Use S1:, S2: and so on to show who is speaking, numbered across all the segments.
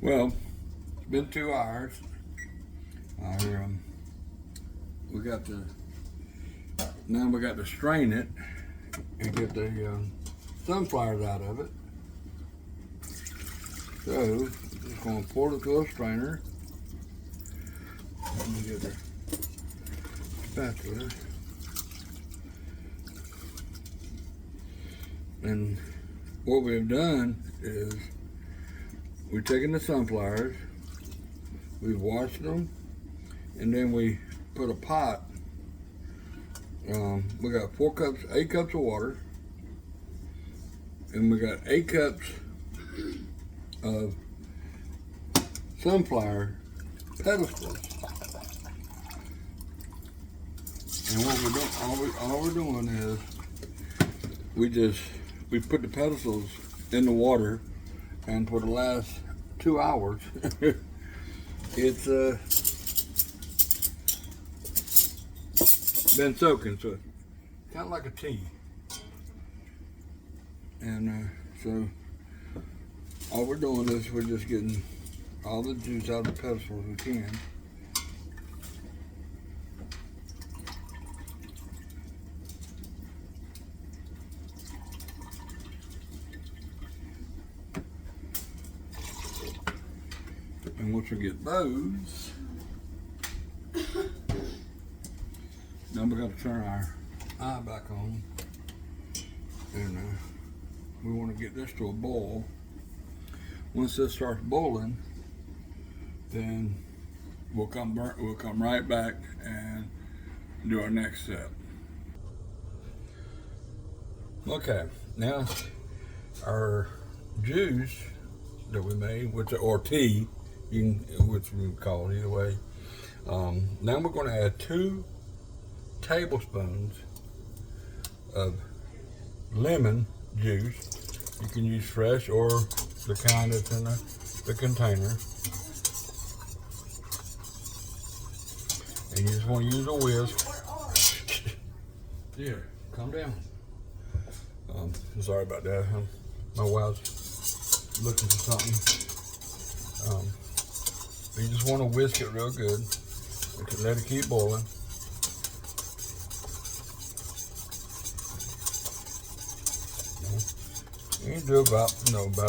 S1: Well, it's been 2 hours. We got to now we got to strain it and get the sunflowers out of it. So just going to pour it through a strainer. Let me get the spatula. And what we've done is we've taken the sunflowers, we've washed them, and then we put a pot. We got 8 cups of water, and we got 8 cups of sunflower petals. And what we're doing, all we're doing is we put the petals in the water, and for the last 2 hours, it's been soaking, so it's kind of like a tea. And so all we're doing is we're just getting all the juice out of the petals we can. And once we get those, now we got to turn our eye back on, and we want to get this to a boil. Once this starts boiling, then we'll come right back and do our next step. Okay, now our juice that we made, or tea, which we call it either way. Now we're going to add 2 tablespoons of lemon juice. You can use fresh or the kind that's in the container. And you just want to use a whisk. Here, calm down. Sorry about that. My wife's looking for something. You just want to whisk it real good. Let it keep boiling. You can do about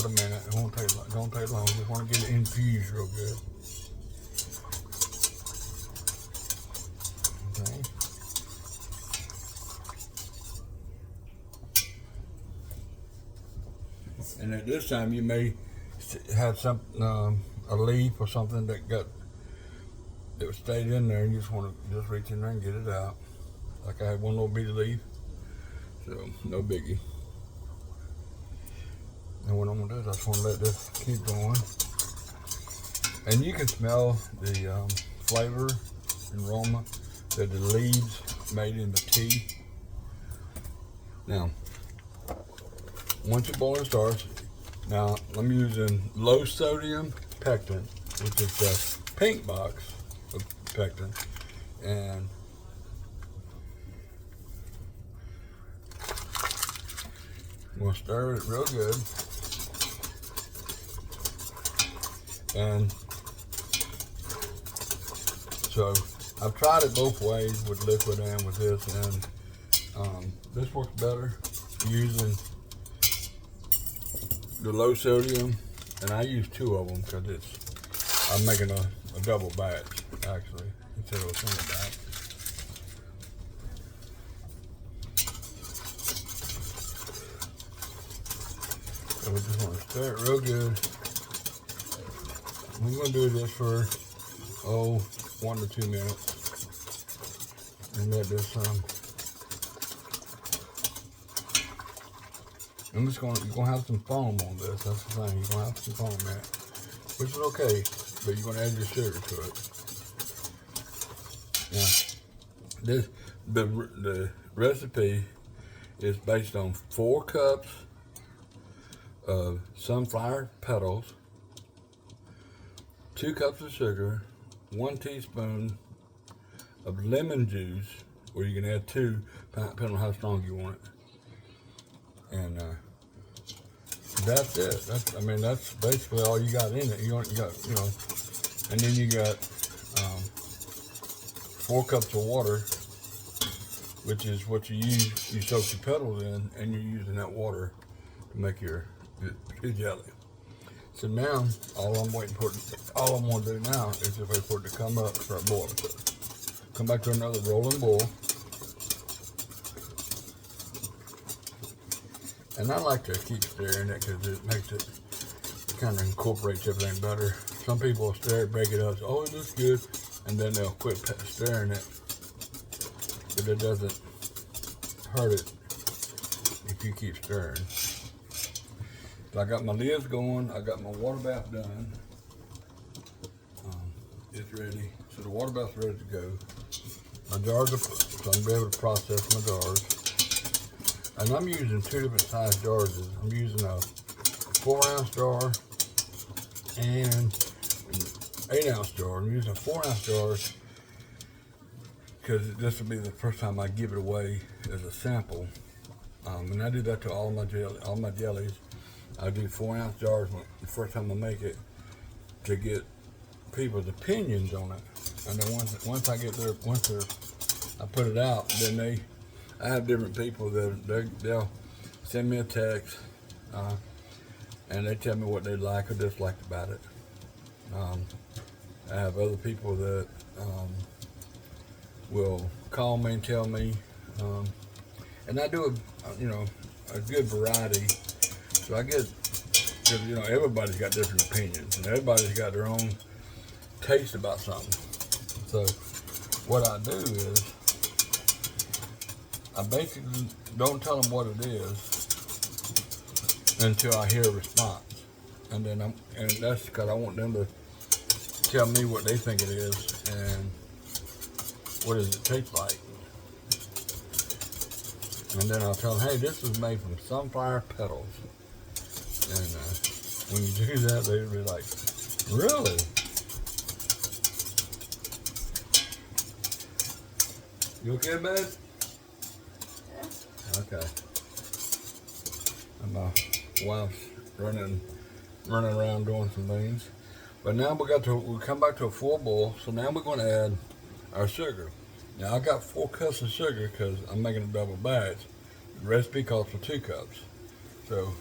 S1: a minute. It won't take long. Just want to get it infused real good. Okay. And at this time, you may have some a leaf or something that stayed in there, and you just want to reach in there and get it out. Like I had one little bitty leaf, so no biggie. And what I'm gonna do is I just want to let this keep going, and you can smell the flavor and aroma that the leaves made in the tea. Now, once your boiling starts, now I'm using low sodium pectin, which is the pink box of pectin, and I'm gonna stir it real good. And so I've tried it both ways with liquid and with this, and this works better using the low sodium, and I use 2 of them because I'm making a double batch actually instead of a single batch. So we just want to stir it real good. We're going to do this for 1 to 2 minutes, and let this you're gonna have some foam on this. That's the thing. You're gonna have some foam in it, which is okay, but you're gonna add your sugar to it. Now, the recipe is based on 4 cups of sunflower petals, 2 cups of sugar, 1 teaspoon of lemon juice, or you can add 2, depending on how strong you want it. And that's it. That's basically all you got in it. You got, and then you got 4 cups of water, which is what you use. You soak your petals in, and you're using that water to make your jelly. So now, all I'm going to do now is just wait for it to come up, start boiling. Come back to another rolling boil. And I like to keep stirring it because it makes it kind of incorporates everything better. Some people will stir it, break it up, oh, it looks good, and then they'll quit stirring it. But it doesn't hurt it if you keep stirring. So I got my lids going, I got my water bath done. It's ready. So the water bath's ready to go. My jars are put, so I'm going to be able to process my jars. And I'm using 2 different size jars. I'm using a 4-ounce jar and an 8-ounce jar. I'm using a 4-ounce jar because this will be the first time I give it away as a sample. And I do that to all my jellies. I do 4-ounce jars the first time I make it to get people's opinions on it. And then once I put it out, then I have different people that they'll send me a text, and they tell me what they like or dislike about it. I have other people that will call me and tell me, and I do a good variety. So I get, everybody's got different opinions, and everybody's got their own taste about something. So what I do is I basically don't tell them what it is until I hear a response, and that's because I want them to tell me what they think it is and what does it taste like. And then I'll tell them, hey, this is made from sunflower petals. And when you do that, they'll be like, really? You okay, babe? Yeah. Okay. And my wife's running around doing some things. But now we come back to a full boil. So now we're going to add our sugar. Now I got 4 cups of sugar because I'm making a double batch. The recipe calls for 2 cups. So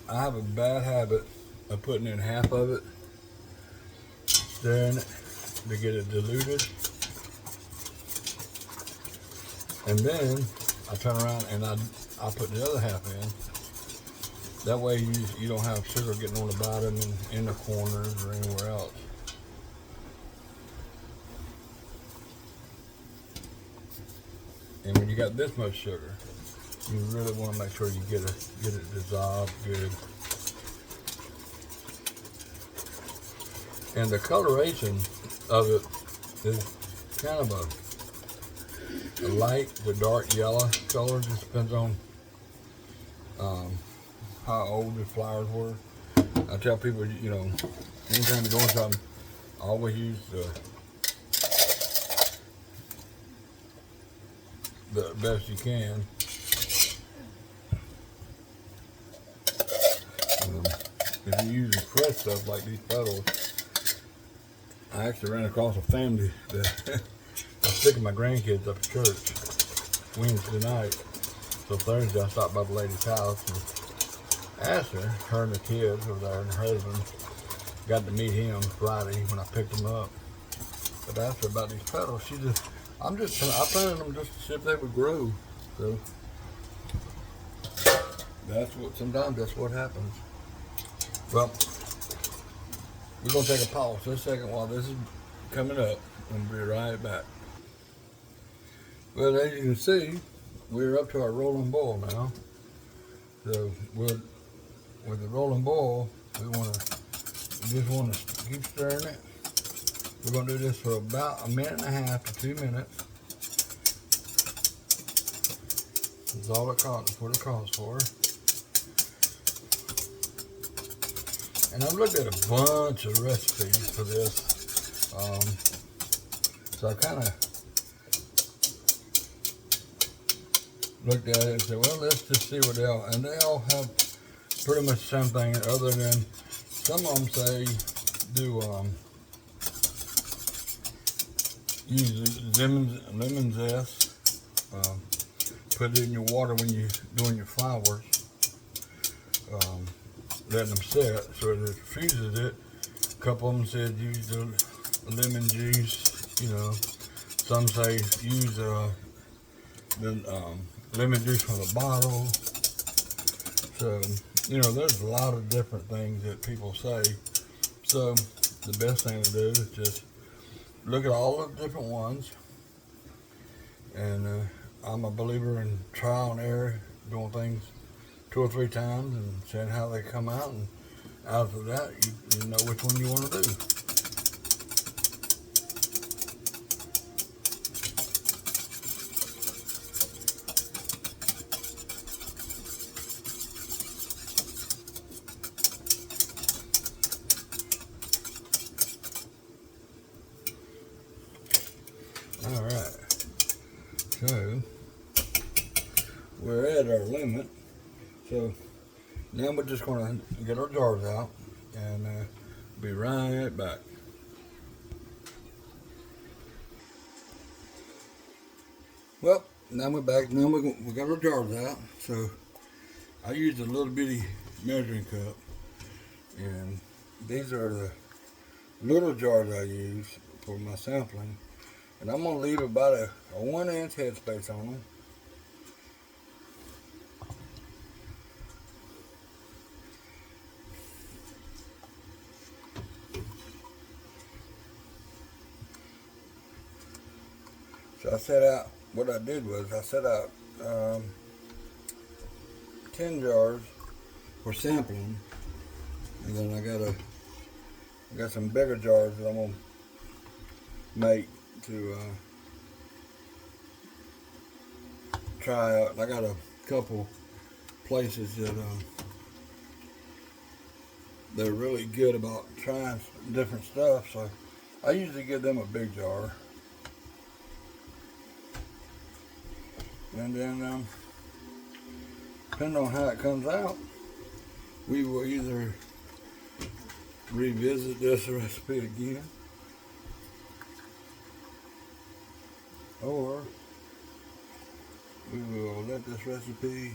S1: I have a bad habit of putting in half of it, stirring it to get it diluted. And then I turn around and I put the other half in. That way you don't have sugar getting on the bottom and in the corners or anywhere else. And when you got this much sugar, you really want to make sure you get it dissolved good. And the coloration of it is kind of a light to dark yellow color. Just depends on how old the flowers were. I tell people, anytime you're doing something, always use the best you can. If you're using fresh stuff like these petals, I actually ran across a family that I was picking my grandkids up at church Wednesday night. So Thursday I stopped by the lady's house and asked her and the kids over there and her husband, got to meet him Friday when I picked them up. But I asked her about these petals. I planted them just to see if they would grow. So sometimes that's what happens. Well, we're going to take a pause for a second while this is coming up, and we'll be right back. Well, as you can see, we're up to our rolling boil now. So with the rolling boil, we just want to keep stirring it. We're going to do this for about 1.5 to 2 minutes. That's all it costs. That's what it calls for. And I've looked at a bunch of recipes for this, so I kind of looked at it and said, well, let's just see what they all, and they all have pretty much the same thing, other than some of them say do use lemon zest, put it in your water when you're doing your flowers, letting them set so it infuses it. A couple of them said use the lemon juice, you know. Some say use the lemon juice from the bottle. So, you know, there's a lot of different things that people say. So the best thing to do is just look at all the different ones. And I'm a believer in trial and error, doing things 2 or 3 times and seeing how they come out. And after that, you know which one you want to do. All right, so we're at our limit. So now we're just going to get our jars out and be right back. Well, now we're back. Now we got our jars out. So I used a little bitty measuring cup, and these are the little jars I use for my sampling. And I'm going to leave about a 1-inch headspace on them. So I set out, what I did was I set out 10 jars for sampling. And then I got some bigger jars that I'm going to make to try out. I got a couple places that they're really good about trying different stuff, so I usually give them a big jar. And then depending on how it comes out, we will either revisit this recipe again, or we will let this recipe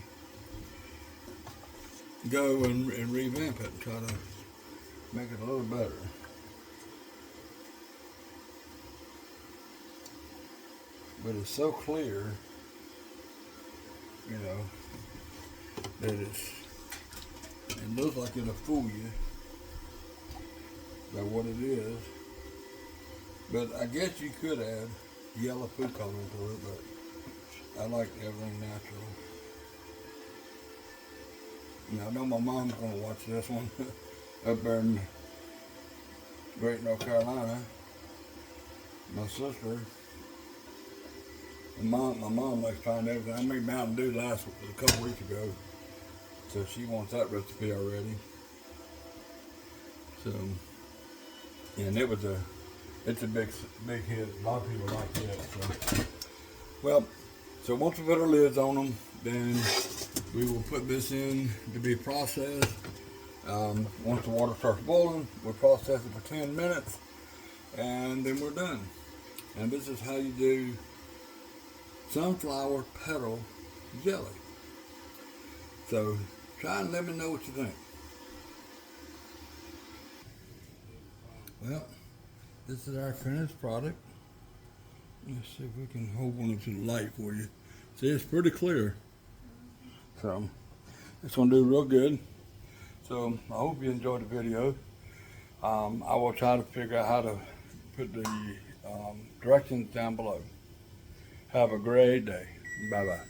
S1: go and revamp it and try to make it a little better. But it's so clear, you know, that it looks like it'll fool you by what it is. But I guess you could add yellow food coloring to it, but I like everything natural. Now I know my mom's gonna watch this one up there in Great North Carolina. My sister, and my mom likes trying everything. I made Mountain Dew a couple weeks ago, so she wants that recipe already. So, and it's a big hit. A lot of people like that. So, well, so once we put our lids on them, then we will put this in to be processed. Once the water starts boiling, we'll process it for 10 minutes, and then we're done. And this is how you do sunflower petal jelly. So try and let me know what you think. Well, this is our finished product. Let's see if we can hold one up to the light for you. See, it's pretty clear. So it's gonna do real good. So I hope you enjoyed the video. I will try to figure out how to put the directions down below. Have a great day. Bye-bye.